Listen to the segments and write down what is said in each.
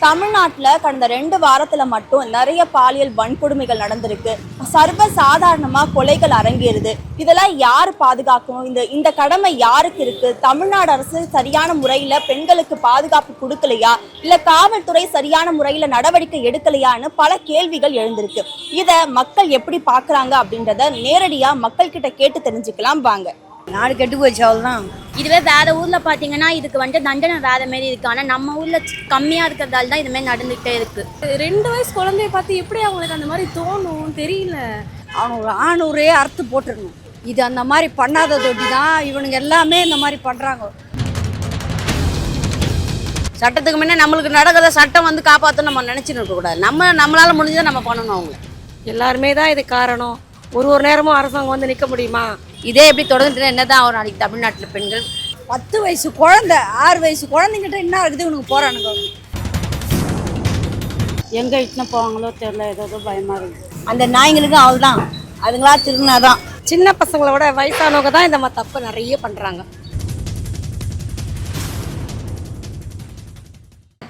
தமிழ்நாட்டில் கடந்த 2 வாரத்துல மட்டும் நிறைய பாலியல் வன்கொடுமைகள் நடந்திருக்கு. சர்வ சாதாரணமா கொலைகள் அரங்கேறுது. இதெல்லாம் யார் பாதுகாக்கணும்? இந்த கடமை யாருக்கு இருக்கு? தமிழ்நாடு அரசு சரியான முறையில பெண்களுக்கு பாதுகாப்பு கொடுக்கலையா, இல்ல காவல்துறை சரியான முறையில நடவடிக்கை எடுக்கலையான்னு பல கேள்விகள் எழுந்திருக்கு. இத மக்கள் எப்படி பாக்குறாங்க அப்படின்றத நேரடியா மக்கள் கிட்ட கேட்டு தெரிஞ்சுக்கலாம் வாங்க. நாடு கெட்டு போச்சு அவ்வளோதான். இதுவே வேற ஊர்ல பாத்தீங்கன்னா இதுக்கு வந்துட்டு தண்டனை வேற மாரி இருக்கு. ஆனா நம்ம ஊர்ல கம்மியா இருக்கிறதால தான் இது மாதிரி நடந்துகிட்டே இருக்கு. 2 வயசு குழந்தைய பார்த்து எப்படி அவங்களுக்கு அந்த மாதிரி தோணும் தெரியல. அவங்க ஆணூரே அறுத்து போட்டுருணும். இது அந்த மாதிரி பண்ணாத தொட்டி தான் இவனுங்க எல்லாமே இந்த மாதிரி பண்ணுறாங்க. சட்டத்துக்கு முன்னே நம்மளுக்கு நடக்கிறத சட்டம் வந்து காப்பாற்றணும் நம்ம நினச்சிட்டு இருக்கக்கூடாது. நம்மளால முடிஞ்சதை நம்ம பண்ணணும். அவங்க எல்லாருமே தான் இது காரணம். ஒரு நேரமும் அரசாங்கம் வந்து நிற்க முடியுமா? இதே எப்படி தொடர்ந்துட்டு என்னதான் ஒரு நாளைக்கு தமிழ்நாட்டில் பெண்கள் 10 வயசு குழந்தை 6 வயசு குழந்தைங்கிட்ட என்ன இருக்குது இவனுக்கு போகிறானுங்க. எங்கே இட்டுன்னு போவாங்களோ தெரியல, ஏதோ பயமாக இருக்குது. அந்த நாய்ங்களுக்கும் அவள் தான், அதுங்களா திருநாதான். சின்ன பசங்களோட வயசானவங்க தான் இந்த மாதிரி தப்பு நிறைய பண்ணுறாங்க.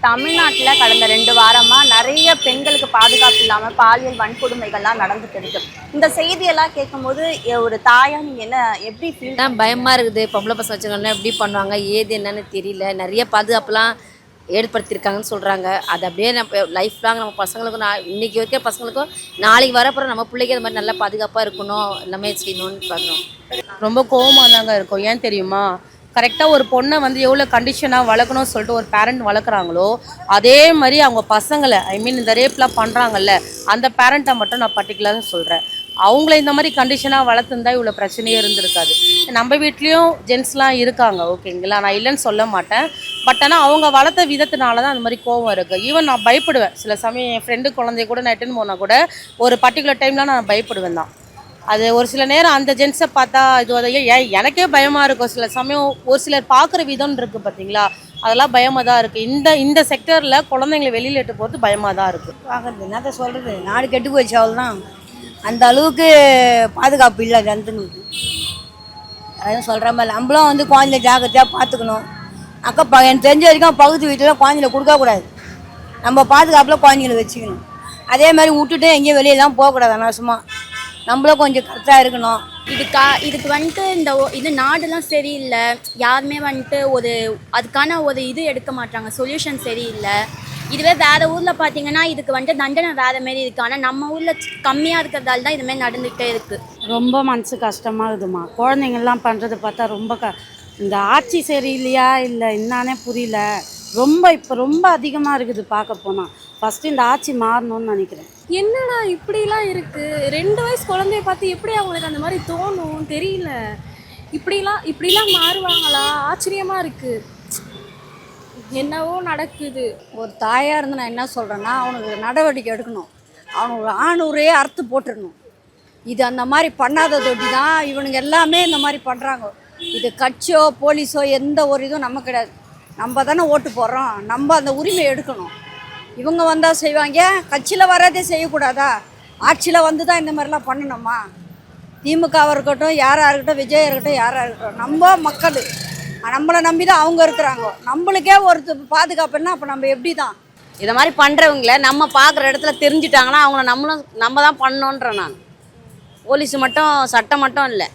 தமிழ்நாட்டில் கடந்த 2 வாரமா நிறைய பெண்களுக்கு பாதுகாப்பு இல்லாம பாலியல் வன்கொடுமைகள்லாம் நடந்துட்டு இருக்கு. இந்த செய்தியெல்லாம் கேட்கும் போது ஒரு தாயா நீங்க என்ன எப்படி ஃபீல்? பயமாக இருக்குது. பொம்பளை பசங்க வச்சுக்கலாம் எப்படி பண்ணுவாங்க ஏது என்னன்னு தெரியல. நிறைய பாதுகாப்புலாம் ஏற்படுத்தியிருக்காங்கன்னு சொல்கிறாங்க. அது அப்படியே நம்ம லைஃப் லாங் நம்ம பசங்களுக்கும் இன்றைக்கி வைக்கிற பசங்களுக்கும் நாளைக்கு வரப்போகிற நம்ம பிள்ளைக்கு அது மாதிரி நல்லா பாதுகாப்பாக இருக்கணும், எல்லாமே செய்யணும்னு பார்க்குறோம். ரொம்ப கோவமாக தாங்க இருக்கும். ஏன் தெரியுமா? கரெக்டாக ஒரு பொண்ணை வந்து எவ்வளோ கண்டிஷனாக வளர்க்கணும்னு சொல்லிட்டு ஒரு பேரண்ட் வளர்க்குறாங்களோ அதே மாதிரி அவங்க பசங்களை இந்த ரேப்லாம் பண்ணுறாங்கல்ல அந்த பேரண்ட்டை மட்டும் நான் பர்டிகுலராக சொல்கிறேன். அவங்கள இந்த மாதிரி கண்டிஷனாக வளர்த்துருந்தா இவ்வளோ பிரச்சனையே இருந்திருக்காது. நம்ம வீட்லேயும் ஜென்ஸ்லாம் இருக்காங்க, ஓகேங்களா, நான் இல்லைன்னு சொல்ல மாட்டேன். பட் ஆனால் அவங்க வளர்த்த விதத்தினால தான் அந்த மாதிரி கோவம் இருக்குது. ஈவன் நான் பயப்படுவேன் சில சமயம். என் ஃப்ரெண்டு குழந்தைய கூட நான் எட்டுன்னு போனால் கூட ஒரு பர்டிகுலர் டைம்லாம் நான் பயப்படுவேன் தான். அது ஒரு சில நேரம் அந்த ஜென்ஸை பார்த்தா எனக்கே பயமாக இருக்கும். சில சமயம் ஒரு சிலர் பார்க்குற விதம் இருக்குது பார்த்தீங்களா, அதெல்லாம் பயமாக தான் இருக்குது. இந்த செக்டரில் குழந்தைங்களை வெளியில் எட்டு போகிறது பயமாக தான் இருக்குது. பார்க்குறது என்னத்த சொல்கிறது, நாடு கெட்டு போச்சு அவ்வளோதான். அந்த அளவுக்கு பாதுகாப்பு இல்லை ஜனத்துங்களுக்கு. அதான் சொல்கிற மாதிரி நம்மளும் வந்து குழந்தைய ஜாக்கிரதையாக பார்த்துக்கணும். எனக்கு தெரிஞ்ச வரைக்கும் பகுதி வீட்டில் குழந்தைல கொடுக்கக்கூடாது. நம்ம பாதுகாப்பில் குழந்தைங்களை வச்சுக்கணும். அதே மாதிரி விட்டுட்டு எங்கேயும் வெளியெல்லாம் போகக்கூடாது. அனாவசியமாக நம்மளும் கொஞ்சம் கரெக்டாக இருக்கணும். இதுக்கு வந்துட்டு இது நாடுலாம் சரியில்லை. யாருமே வந்துட்டு அதுக்கான இது எடுக்க மாட்டாங்க, சொல்யூஷன் சரியில்லை. இதுவே வேற ஊர்ல பாத்தீங்கன்னா இதுக்கு வந்துட்டு தண்டனை வேற மாரி இருக்கு. ஆனா நம்ம ஊர்ல கம்மியா இருக்கிறதால தான் இது மாதிரி நடந்துகிட்டே இருக்கு. ரொம்ப மனசு கஷ்டமாகுதுமா. குழந்தைங்கள்லாம் பண்ணுறது பார்த்தா ரொம்ப இந்த ஆட்சி சரியில்லையா இல்லை என்னானே புரியல. இப்போ ரொம்ப அதிகமாக இருக்குது பார்க்க போனால். ஃபஸ்ட்டு இந்த ஆட்சி மாறணும்னு நினைக்கிறேன். என்னடா இப்படிலாம் இருக்கு. 2 வயசு குழந்தைய பார்த்து எப்படி அவங்களுக்கு அந்த மாதிரி தோணும் தெரியல. இப்படிலாம் மாறுவாங்களா? ஆச்சரியமா இருக்கு. என்னவோ நடக்குது. ஒரு தாயாக இருந்து நான் என்ன சொல்கிறேன்னா, அவனுக்கு நடவடிக்கை எடுக்கணும். அவனுக்கு ஆணூரே அறுத்து போட்டுடணும். இது அந்த மாதிரி பண்ணாத தொட்டி தான் இவனுங்க எல்லாமே இந்த மாதிரி பண்ணுறாங்க. இது கட்சியோ போலீஸோ எந்த ஒரு இதுவும் நம்ம கிடையாது. நம்ம தானே ஓட்டு போடுறோம், நம்ம அந்த உரிமை எடுக்கணும். இவங்க வந்தால் செய்வாங்க, கட்சியில் வராதே செய்யக்கூடாதா? ஆட்சியில் வந்து தான் இந்த மாதிரிலாம் பண்ணணுமா? திமுகவாக இருக்கட்டும், யாராக இருக்கட்டும், விஜய் இருக்கட்டும், யாராக இருக்கட்டும், நம்ம மக்கள் நம்மளை நம்பி தான் அவங்க இருக்கிறாங்க. நம்மளுக்கே ஒரு பாதுகாப்புன்னா அப்போ நம்ம எப்படி தான் இதை மாதிரி பண்ணுறவங்கள நம்ம பார்க்குற இடத்துல தெரிஞ்சிட்டாங்கன்னா அவங்கள நம்ம தான் பண்ணணுன்ற. நான் போலீஸ் மட்டும் சட்டம் மட்டும் இல்லை,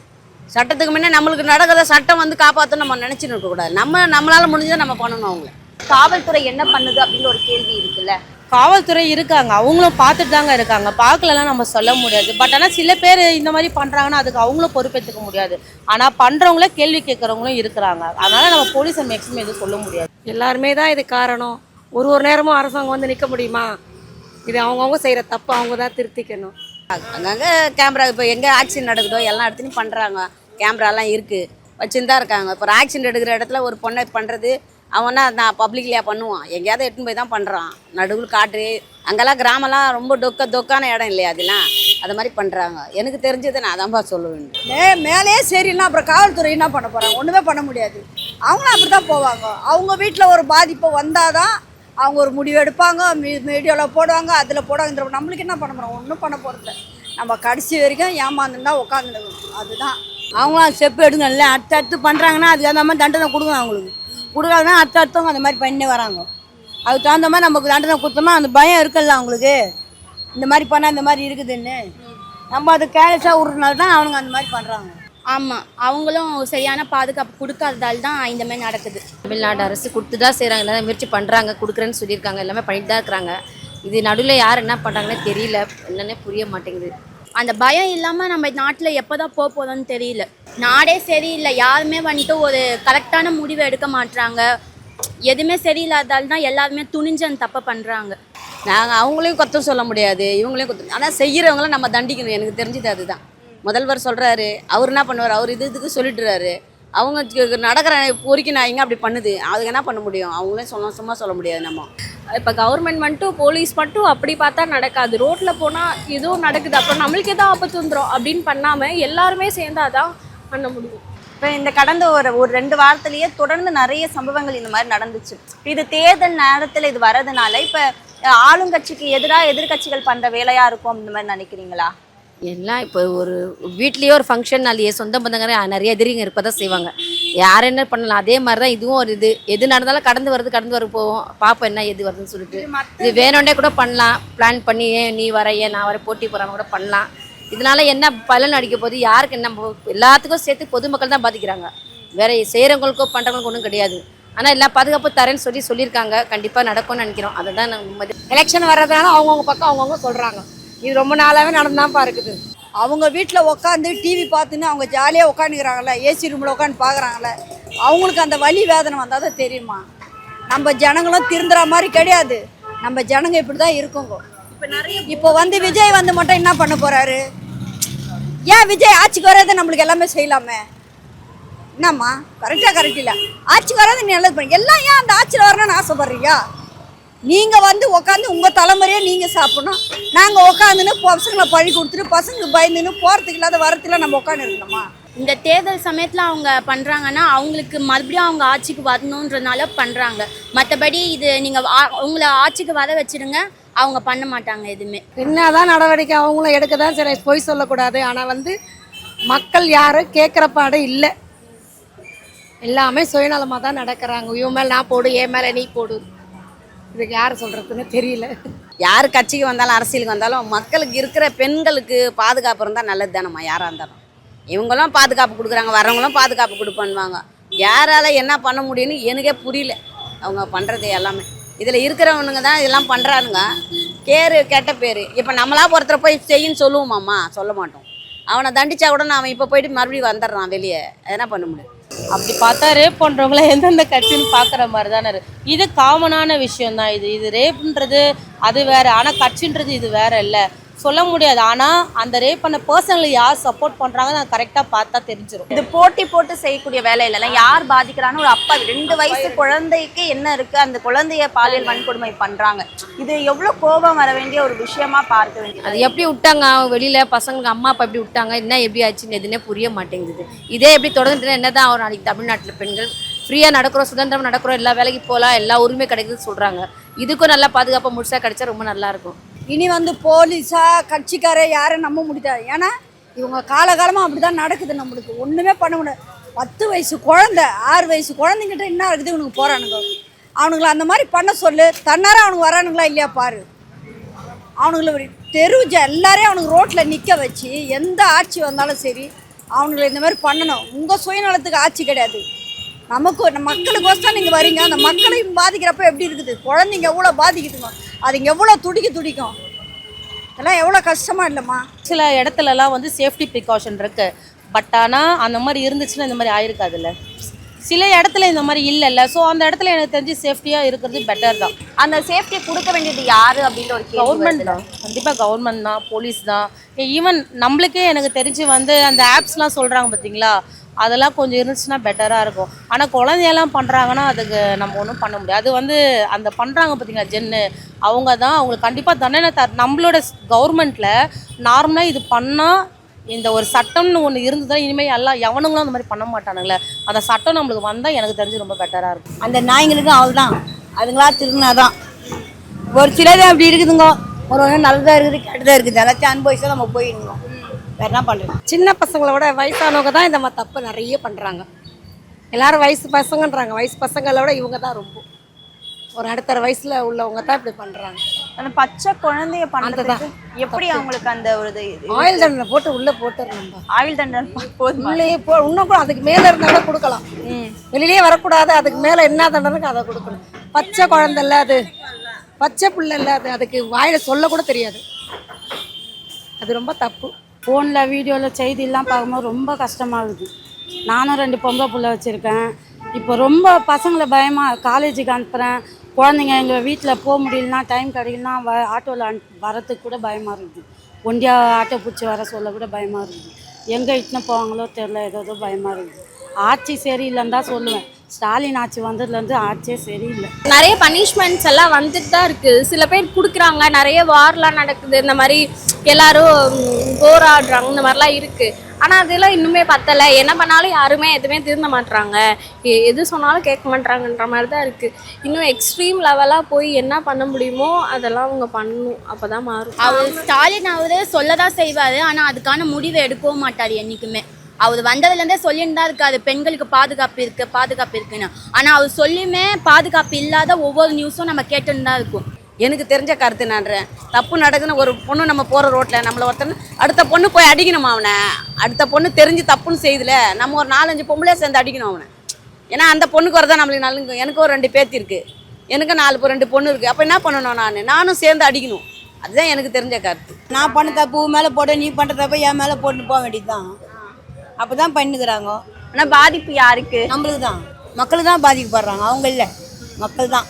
சட்டத்துக்கு முன்னே நம்மளுக்கு நடக்கிறத சட்டம் வந்து காப்பாற்றணும் நம்ம நினச்சிட்டு இருக்கக்கூடாது. நம்மளால முடிஞ்சதை நம்ம பண்ணணும். அவங்கள காவல்துறை என்ன பண்ணுது அப்படின்னு ஒரு கேள்வி இருக்குல்ல. காவல்துறை இருக்காங்க, அவங்களும் பார்த்துட்டு தாங்க இருக்காங்க. பார்க்கலலாம் நம்ம சொல்ல முடியாது. பட் ஆனால் சில பேர் இந்த மாதிரி பண்ணுறாங்கன்னா அதுக்கு அவங்களும் பொறுப்பேற்றுக்க முடியாது. ஆனால் பண்ணுறவங்கள கேள்வி கேட்குறவங்களும் இருக்கிறாங்க. அதனால் நம்ம போலீஸை மேக்ஸிமம் எதுவும் சொல்ல முடியாது. எல்லாருமே தான் இது காரணம். ஒரு நேரமும் அரசாங்கம் வந்து நிற்க முடியுமா? இது அவங்கவுங்க செய்கிற தப்பு அவங்க தான் திருத்திக்கணும். அங்கங்கே கேமரா இப்போ எங்கே ஆக்சிடென்ட் நடக்குதோ எல்லா இடத்துலையும் பண்ணுறாங்க. கேமராலாம் இருக்குது, வச்சுன்னு தான் இருக்காங்க. இப்போ ஒரு ஆக்சிடென்ட் எடுக்கிற இடத்துல ஒரு பொண்ணை பண்ணுறது அவனா நான் பப்ளிக்லையா பண்ணுவான்? எங்கேயாவது எட்டுன்னு போய் தான் பண்ணுறான். நடுவில் காட்டு அங்கெல்லாம் கிராமம்லாம் ரொம்ப தொக்கான இடம் இல்லையா, அதெல்லாம் அது மாதிரி பண்ணுறாங்க. எனக்கு தெரிஞ்சதை நான் அதான்ப்பா சொல்லுவேன். மேலே சரின்னா அப்புறம் காவல்துறை என்ன பண்ண போகிறாங்க? ஒன்றுமே பண்ண முடியாது. அவங்களும் அப்படி தான் போவாங்க. அவங்க வீட்டில் ஒரு பாதிப்பு வந்தால் தான் அவங்க ஒரு முடிவு எடுப்பாங்க, மீடியாவில் போடுவாங்க, அதில் போடுவாங்க. நம்மளுக்கு என்ன பண்ண போகிறோம்? ஒன்றும் பண்ண போகிறது. நம்ம கடைசி வரைக்கும் ஏமாந்துருந்தா உட்காந்துருக்கணும். அதுதான் அவங்களாம் ஸ்டெப் எடுங்க. இல்லை அடுத்து பண்ணுறாங்கன்னா அதுக்கு அந்த மாதிரி தண்டனை கொடுங்க. அவங்களுக்கு கொடுக்காதுன்னா அடுத்தவங்க அந்த மாதிரி பண்ணி வராங்க. அதுக்கு தகுந்த மாதிரி நமக்கு தண்டனை கொடுத்தோமா அந்த பயம் இருக்குல்ல அவங்களுக்கு இந்த மாதிரி பண்ணால் இந்த மாதிரி இருக்குதுன்னு நம்ம அதை கேர்லெஸ்ஸாக விட்றதுனால தான் அவனுங்க அந்த மாதிரி பண்ணுறாங்க. ஆமாம், அவங்களும் சரியான பாதுகாப்பு கொடுக்காததால் தான் இந்த மாதிரி நடக்குது. தமிழ்நாடு அரசு கொடுத்து தான் செய்கிறாங்க, எல்லாரும் முயற்சி பண்ணுறாங்க, கொடுக்குறேன்னு சொல்லியிருக்காங்க, எல்லாமே பண்ணிட்டு தான் இருக்கிறாங்க. இது நடுவில் யார் என்ன பண்ணுறாங்கன்னே தெரியல, என்னன்னே புரிய மாட்டேங்குது. அந்த பயம் இல்லாமல் நம்ம நாட்டில் எப்போ தான் போகுதுன்னு தெரியல. நாடே சரியில்லை, யாருமே வந்துட்டு ஒரு கரெக்டான முடிவை எடுக்க மாட்றாங்க. எதுவுமே சரியில்லாதால் தான் எல்லாருமே துணிஞ்சு அந்த தப்பை பண்ணுறாங்க. நாங்கள் அவங்களையும் குற்றம் சொல்ல முடியாது, இவங்களையும் குற்றம், ஆனால் செய்கிறவங்கள நம்ம தண்டிக்கணும். எனக்கு தெரிஞ்சது அதுதான். முதல்வர் சொல்கிறாரு, அவர் என்ன பண்ணுவார், அவர் இதுக்கு சொல்லிட்டுறாரு. அவங்க நடக்கிற பொறுக்கி நாய்ங்க அப்படி பண்ணுது, அதுக்கு என்ன பண்ண முடியும்? அவங்களே சும்மா சொல்ல முடியாது. நம்ம இப்போ கவர்மெண்ட் மட்டும் போலீஸ் மட்டும் அப்படி பார்த்தா நடக்காது. ரோட்டில் போனால் இதுவும் நடக்குது, அப்புறம் நம்மளுக்கு எதாவது ஆபத்து வந்துடும் அப்படின்னு பண்ணாமல் எல்லாருமே சேர்ந்தாதான் பண்ண முடியும். இப்போ இந்த கடந்த ஒரு 2 வாரத்திலேயே தொடர்ந்து நிறைய சம்பவங்கள் இந்த மாதிரி நடந்துச்சு. இது தேர்தல் நேரத்தில் இது வரதுனால இப்போ ஆளுங்கட்சிக்கு எதிராக எதிர்கட்சிகள் பண்ணுற வேலையாக இருக்கும் இந்த மாதிரி நினைக்கிறீங்களா? எல்லாம் இப்போ ஒரு வீட்லேயே ஒரு ஃபங்க்ஷன் அது சொந்த பந்தங்க நிறைய எதிரிங்க இருப்ப தான் செய்வாங்க. யார் என்ன பண்ணலாம், அதே மாதிரி தான் இதுவும் ஒரு எது நடந்தாலும் கடந்து வர போவோம், பார்ப்போம் என்ன எது வருதுன்னு சொல்லிட்டு. இது வேணும்னே கூட பண்ணலாம், பிளான் பண்ணி ஏன் நீ வர ஏன் நான் வர போட்டி போகிறாங்க கூட பண்ணலாம். இதனால என்ன பலன் அடிக்க போது, யாருக்கு நம்ம எல்லாத்துக்கும் சேர்த்து பொதுமக்கள் தான் பாதிக்கிறாங்க, வேற செய்கிறவங்களுக்கோ பண்ணுறவங்களுக்கும் ஒன்றும் கிடையாது. ஆனால் எல்லா பாதுகாப்பு தரேன்னு சொல்லியிருக்காங்க, கண்டிப்பாக நடக்கும்னு நினைக்கிறோம். அதை தான் நம்ம எலெக்ஷன் வர்றதுனால அவங்கவுங்க பக்கம் அவங்கவுங்க சொல்கிறாங்க. இது ரொம்ப நாளாகவே நடந்தாப்பா இருக்குது. அவங்க வீட்டில் உட்காந்து டிவி பார்த்துன்னு அவங்க ஜாலியாக உட்காந்துக்கிறாங்கல்ல, ஏசி ரூமில் உட்காந்து பார்க்குறாங்கல்ல, அவங்களுக்கு அந்த வலி வேதனை வந்தால் தான் தெரியுமா. நம்ம ஜனங்களும் திருந்துற மாதிரி கிடையாது, நம்ம ஜனங்க இப்படி தான் இருக்குங்க. இப்போ விஜய் மட்டும் என்ன பண்ண போகிறாரு? ஏன் விஜய் ஆட்சிக்கு வராது, நம்மளுக்கு எல்லாமே செய்யலாமே. என்னம்மா கரெக்ட் இல்லை, ஆட்சிக்கு வராது நீ நல்லது பண்ணி எல்லாம் ஏன் அந்த ஆட்சியில் வரணும்னு ஆசைப்படுறீங்க? நீங்கள் உட்காந்து உங்கள் தலைமுறையே நீங்கள் சாப்பிடணும், நாங்கள் உட்காந்துன்னு பசங்களை பழி கொடுத்துட்டு பசங்களுக்கு பயந்துன்னு போகிறதுக்கு இல்லாத வரத்துல நம்ம உட்காந்து இருக்கணுமா? இந்த தேர்தல் சமயத்தில் அவங்க பண்ணுறாங்கன்னா அவங்களுக்கு மறுபடியும் அவங்க ஆட்சிக்கு வரணுன்றதுனால பண்ணுறாங்க. மற்றபடி இது நீங்கள் உங்களை ஆட்சிக்கு வர வச்சுடுங்க, அவங்க பண்ண மாட்டாங்க எதுவுமே. என்னதான் நடவடிக்கை அவங்களும் எடுக்க தான் சரி, பொய் சொல்லக்கூடாது. ஆனால் மக்கள் யாரும் கேட்குற பாடு இல்லை, எல்லாமே சுயநலமாக தான் நடக்கிறாங்க. இவன் மேலே நான் போடு, என் மேலே நீ போடு, இதுக்கு யார் சொல்கிறதுன்னு தெரியல. யார் கட்சிக்கு வந்தாலும் அரசியலுக்கு வந்தாலும் மக்களுக்கு இருக்கிற பெண்களுக்கு பாதுகாப்பு இருந்தால் நல்லது தானம்மா. யாராக இருந்தாலும் இவங்களும் பாதுகாப்பு கொடுக்குறாங்க, வரவங்களும் பாதுகாப்பு கொடுப்பானுவாங்க. யாரால் என்ன பண்ண முடியும்னு எனக்கே புரியல. அவங்க பண்ணுறது எல்லாமே இதில் இருக்கிறவனுங்க தான் இதெல்லாம் பண்ணுறானுங்க. கெட்ட பேர். இப்போ நம்மளா ஒருத்தரை போய் செய்யின்னு சொல்லுவோமாம்மா, சொல்ல மாட்டோம். அவனை தண்டிச்சா கூட அவன் இப்போ போயிட்டு மறுபடியும் வந்துடுறான் வெளியே, என்ன பண்ண முடியும்? அப்படி பார்த்தா ரேப் பண்ணுறவங்கள எந்தெந்த கட்சின்னு பார்க்குற மாதிரி தானே இது காமனான விஷயம் தான். இது ரேப்ன்றது அது வேற, ஆனால் கட்சின்றது இது வேற இல்லை, சொல்ல முடியாது. ஆனால் அந்த ரேப் பண்ண பர்சனலை யார் சப்போர்ட் பண்ணுறாங்கன்னு நான் கரெக்டாக பார்த்தா தெரிஞ்சிடும். இது போட்டு செய்யக்கூடிய வேலை இல்லைல்ல, யார் பாதிக்கிறான்னு ஒரு அப்பா 2 வயசு குழந்தைக்கு என்ன இருக்கு, அந்த குழந்தைய பாலியல் வன்கொடுமை பண்றாங்க. இது எவ்வளவு கோபம் வர வேண்டிய ஒரு விஷயமா பார்க்க வேண்டியது. அது எப்படி விட்டாங்க வெளியில் பசங்களுக்கு, அம்மா அப்பா எப்படி விட்டாங்க, என்ன எப்படி ஆச்சுன்னு எதுனே புரிய மாட்டேங்குது. இதே எப்படி தொடர்ந்துட்டு என்னதான் ஒரு நாளைக்கு தமிழ்நாட்டில் பெண்கள் ஃப்ரீயாக நடக்கிறோம், சுதந்திரம் நடக்கிறோம், எல்லா வேலைக்கு போகலாம், எல்லா உரிமை கிடைக்குதுன்னு சொல்கிறாங்க. இதுக்கும் நல்லா பாதுகாப்பாக முழுசாக கிடைச்சா ரொம்ப நல்லாயிருக்கும். இனி போலீஸா கட்சிக்கார யாரும் நம்ப முடியாது. ஏன்னா இவங்க காலகாலமாக அப்படி தான் நடக்குது. நம்மளுக்கு ஒன்றுமே பண்ண முடியாது. 10 வயசு குழந்தை 6 வயசு குழந்தைங்கிட்ட என்ன இருக்குது இவனுக்கு போகிறானுங்க. அவனுங்களை அந்த மாதிரி பண்ண சொல்லு, தன்னார அவனுக்கு வரானுங்களா இல்லையா பாரு. அவனுங்களை தெருவுஜ எல்லாரையும் அவனுக்கு ரோட்டில் நிற்க வச்சு எந்த ஆட்சி வந்தாலும் சரி அவனுங்களை இந்த மாதிரி பண்ணணும். உங்கள் சுயநலத்துக்கு ஆட்சி கிடையாது, நமக்கு மக்களுக்கோசம் நீங்கள் வரீங்க. அந்த மக்களையும் பாதிக்கிறப்ப எப்படி இருக்குது, குழந்தைங்க எவ்வளோ பாதிக்குதுங்க, அதுங்க எவ்வளோ துடிக்கும், இதெல்லாம் எவ்வளோ கஷ்டமாக இல்லைம்மா. சில இடத்துலலாம் சேஃப்டி ப்ரிகாஷன் இருக்குது, பட் ஆனால் அந்த மாதிரி இருந்துச்சுன்னா இந்த மாதிரி ஆயிருக்காதுல்ல. சில இடத்துல இந்த மாதிரி இல்லைல்ல, ஸோ அந்த இடத்துல எனக்கு தெரிஞ்சு சேஃப்டியாக இருக்கிறது பெட்டர் தான். அந்த சேஃப்டியை கொடுக்க வேண்டியது யாரு அப்படின்ற ஒரு கவர்மெண்ட் தான், கண்டிப்பாக கவர்மெண்ட் தான், போலீஸ் தான். ஈவன் நம்மளுக்கே எனக்கு தெரிஞ்சு அந்த ஆப்ஸ்லாம் சொல்கிறாங்க பார்த்தீங்களா, அதெல்லாம் கொஞ்சம் இருந்துச்சுன்னா பெட்டராக இருக்கும். ஆனால் குழந்தையெல்லாம் பண்ணுறாங்கன்னா அதுக்கு நம்ம ஒன்றும் பண்ண முடியாது. அது அந்த பண்ணுறாங்க பார்த்தீங்களா ஜென்னு, அவங்க தான் அவங்களுக்கு கண்டிப்பாக தண்டனை நம்மளோட கவர்மெண்ட்டில் நார்மலாக இது பண்ணால் இந்த ஒரு சட்டம்னு ஒன்று இருந்ததுதான் இனிமேல் எல்லாம் எவனுங்களும் அந்த மாதிரி பண்ண மாட்டானுங்களே. அந்த சட்டம் நம்மளுக்கு வந்தால் எனக்கு தெரிஞ்சு ரொம்ப பெட்டராக இருக்கும். அந்த நாய்ங்களுக்கும் அவள் தான், அதுங்களா திருநாதான். ஒரு சிலது அப்படி இருக்குதுங்க, ஒரு நல்லதாக இருக்குது கெட்டதாக இருக்குது, எல்லாத்தையும் அனுபவிச்சா நம்ம போயிடணும். வேறு என்ன பண்ணுறோம்? சின்ன பசங்களோட வயசானவங்க தான் இந்த மாதிரி தப்பு நிறைய பண்ணுறாங்க. எல்லாரும் வயசு பசங்கன்றாங்க, வயசு பசங்களோட இவங்க தான் ரொம்ப ஒரு அடுத்தர வயசுல உள்ளவங்க தான் இப்படி பண்றாங்க. அந்த பச்சை குழந்தைய பண்றதுக்கு அதுதான் எப்படி அவங்களுக்கு அந்த ஒரு ஆயில் தண்டனை போட்டு உள்ள போட்டுறணும். ஆயுள் தண்டனை போதுமா? உள்ளேயே இன்னும் கூட அதுக்கு மேல இருந்தாலும் கொடுக்கலாம். வெளியிலேயே வரக்கூடாது. அதுக்கு மேல என்ன தண்டனைக்கு அதை கொடுக்கணும். பச்சை குழந்தை இல்ல அது, பச்சை பிள்ளை இல்ல அது, அதுக்கு வாயில சொல்ல கூட தெரியாது. அது ரொம்ப தப்பு. ஃபோனில் வீடியோவில் செய்தியெல்லாம் பார்க்கும்போது ரொம்ப கஷ்டமாகுது. நானும் 2 பொம்பளை பிள்ளை வச்சுருக்கேன். இப்போ ரொம்ப பசங்களை பயமாக காலேஜுக்கு அனுப்புகிறேன். குழந்தைங்க எங்கள் வீட்டில் போக முடியலனா டைம் கிடைக்கலனா ஆட்டோவில் வரத்துக்கு கூட பயமாக இருக்குது. ஒண்டியாக ஆட்டோ பிடிச்சி வர சொல்ல கூட பயமாக இருக்குது. எங்கே இட்டுன்னு போவாங்களோ தெரில, ஏதோ பயமாக இருக்குது. ஆட்சி சரியில்லைன்னு தான் சொல்லுவேன். ஸ்டாலின் ஆட்சி வந்ததுலேருந்து ஆட்சியே சரியில்லை. நிறைய பனிஷ்மெண்ட்ஸ் எல்லாம் வந்துட்டு தான் இருக்குது. சில பேர் கொடுக்குறாங்க, நிறைய வார்லாம் நடக்குது, இந்த மாதிரி எல்லாரும் போராடுறாங்க, இந்த மாதிரிலாம் இருக்குது. ஆனால் அதெல்லாம் இன்னுமே பத்தலை. என்ன பண்ணாலும் யாருமே எதுவுமே திருந்த மாட்டுறாங்க, எது சொன்னாலும் கேட்க மாட்டாங்கன்ற மாதிரி தான் இருக்குது. இன்னும் எக்ஸ்ட்ரீம் லெவலாக போய் என்ன பண்ண முடியுமோ அதெல்லாம் அவங்க பண்ணணும், அப்போ தான் மாறும். அவர் ஸ்டாலின் அவரு சொல்ல தான் செய்வார், ஆனால் அதுக்கான முடிவை எடுக்கவும் மாட்டார் என்றைக்குமே. அவர் வந்ததுலேருந்தே சொல்லிட்டு தான் இருக்காது பெண்களுக்கு பாதுகாப்பு இருக்குன்னு. ஆனால் அவர் சொல்லியுமே பாதுகாப்பு இல்லாத ஒவ்வொரு நியூஸும் நம்ம கேட்டுன்னு தான் இருக்கும். எனக்கு தெரிஞ்ச கருத்து நான்றேன். தப்பு நடக்குன்னு ஒரு பொண்ணு நம்ம போகிற ரோட்டில் நம்மளை ஒருத்தன் அடுத்த பொண்ணு போய் அடிக்கணுமா அவனை? அடுத்த பொண்ணு தெரிஞ்சு தப்புன்னு செய்யல, நம்ம ஒரு 4-5 பொம்பளையே சேர்ந்து அடிக்கணும் அவனை. ஏன்னா அந்த பொண்ணுக்கு வரதான் நம்மளுக்கு நல்லது. எனக்கு ஒரு 2 பேத்தி இருக்குது, எனக்கு 2 பொண்ணு இருக்குது. அப்போ என்ன பண்ணணும்? நானும் சேர்ந்து அடிக்கணும். அதுதான் எனக்கு தெரிஞ்ச கருத்து. நான் பண்ண தப்பு மேலே போட, நீ பண்ணுற தப்பு என் மேலே போட்டு போக வேண்டியது தான். அப்போ தான் பண்ணிக்கிறாங்க. ஆனால் பாதிப்பு யாருக்கு? நம்மளுக்கு தான், மக்கள் தான் பாதிக்கப்படுறாங்க, அவங்க இல்லை, மக்கள் தான்.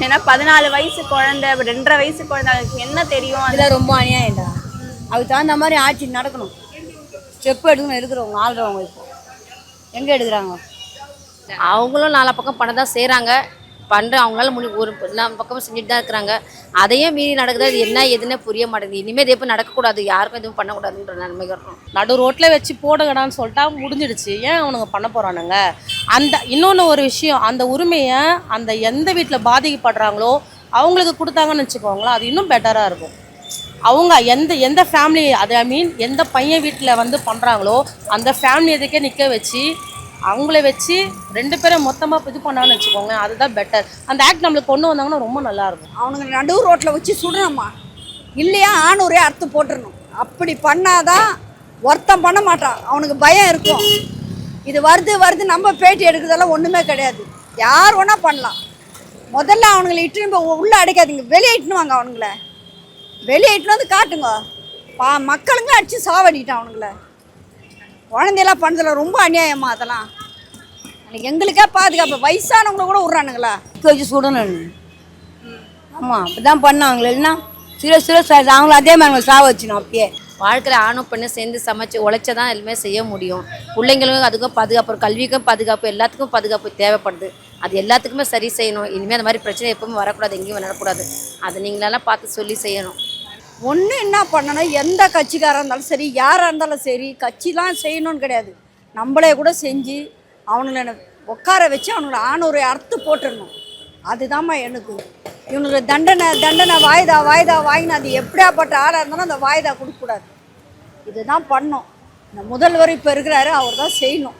ஏன்னா 14 வயசு குழந்தை, 2.5 வயசு குழந்தை, அதுக்கு என்ன தெரியும்? அதில் ரொம்ப அநியாயம்டா. அதுக்கு தகுந்த மாதிரி ஆட்சி நடக்கணும். ஸ்டெப் எடுக்கிறவங்க ஆள்றவங்க இப்போ எங்கே எடுக்கிறாங்க? அவங்களும் 4 பக்கம் பண்ண தான் செய்கிறாங்க. அவங்களால ஒரு எல்லா பக்கமும் செஞ்சுட்டு தான் இருக்கிறாங்க. அதையும் மீறி நடக்குது. அது என்ன எதுன்னு புரிய மாட்டேங்குது. இனிமேல் இதே போய் நடக்கக்கூடாது, யாருக்கும் எதுவும் பண்ணக்கூடாதுன்ற நிலைமை வரணும். நடு ரோட்டில் வச்சு போடுங்கடான்னு சொல்லிட்டா முடிஞ்சிடுச்சு. ஏன் அவனுங்க பண்ண போகிறானுங்க? இன்னொன்று ஒரு விஷயம், அந்த உரிமையை அந்த எந்த வீட்டில் பாதிக்கப்படுறாங்களோ அவங்களுக்கு கொடுத்தாங்கன்னு வச்சுக்கோங்களேன், அது இன்னும் பெட்டராக இருக்கும். அவங்க எந்த ஃபேமிலி, அது எந்த பையன் வீட்டில் பண்ணுறாங்களோ அந்த ஃபேமிலி எதுக்கே நிற்க வச்சு அவங்கள வச்சு 2 பேரும் மொத்தமாக இது பண்ணான்னு வச்சுக்கோங்க, அதுதான் பெட்டர். அந்த ஆக்ட் நம்மளுக்கு கொண்டு வந்தாங்கன்னா ரொம்ப நல்லாயிருக்கும். அவனுங்க நடு ரோட்டில் வச்சு சுடணுமா, இல்லையா ஆணூரே அறுத்து போட்டுடணும். அப்படி பண்ணாதான் ஒருத்தன் பண்ண மாட்டான், அவனுக்கு பயம் இருக்கும். இது வருது நம்ம பேட்டி எடுக்கிறதெல்லாம் ஒன்றுமே கிடையாது. யார் வேணா பண்ணலாம். முதல்ல அவனுங்களை இட்டுன்னு உள்ளே அடைக்காதீங்க, வெளியே இட்டுன்னு வாங்க. அவனுங்கள வெளியே இட்டுன்னு வந்து காட்டுங்க. மக்களுங்க அடித்து சாவடிட்டான் அவனுங்கள. குழந்தையெல்லாம் பண்ணுறதுல ரொம்ப அநியாயமா அதெல்லாம். எங்களுக்கே பாதுகாப்பு, வயசானவங்கள கூட விட்றானுங்களா வச்சு சுடணும். ஆமாம், அப்படி தான் பண்ணாங்களே, இல்லைன்னா சில அவங்கள அதே மாதிரி சாவ வச்சிடும். அப்பயே வாழ்க்கையில் ஆணும் பெண்ணும் சேர்ந்து சமைச்சு உழைச்சதான் எல்லாமே செய்ய முடியும். பிள்ளைங்களுக்கும் அதுக்கும் பாதுகாப்பு, கல்விக்கும் பாதுகாப்பு, எல்லாத்துக்கும் பாதுகாப்பு தேவைப்படுது. அது எல்லாத்துக்குமே சரி செய்யணும். இனிமேல் அந்த மாதிரி பிரச்சனை எப்பவுமே வரக்கூடாது, எங்கேயும் நடக்கூடாது. அதை நீங்களெல்லாம் பார்த்து சொல்லி செய்யணும். ஒன்று என்ன பண்ணணும், எந்த கட்சிக்காராக இருந்தாலும் சரி, யாராக இருந்தாலும் சரி, கட்சிலாம் செய்யணும்னு கிடையாது. நம்மளே கூட செஞ்சு அவனுங்களை உட்கார வச்சு அவனுங்களை ஆணூரை அறுத்து போட்டுடணும். அதுதாம்மா எனக்கு. இவனுக்கு தண்டனை வாய்தா வாங்கினா அது எப்படியாப்பட்ட ஆளாக இருந்தாலும் அந்த வாய்தா கொடுக்கக்கூடாது. இதுதான் பண்ணோம். இந்த முதல்வர் இப்போ இருக்கிறாரு, அவர் தான் செய்யணும்.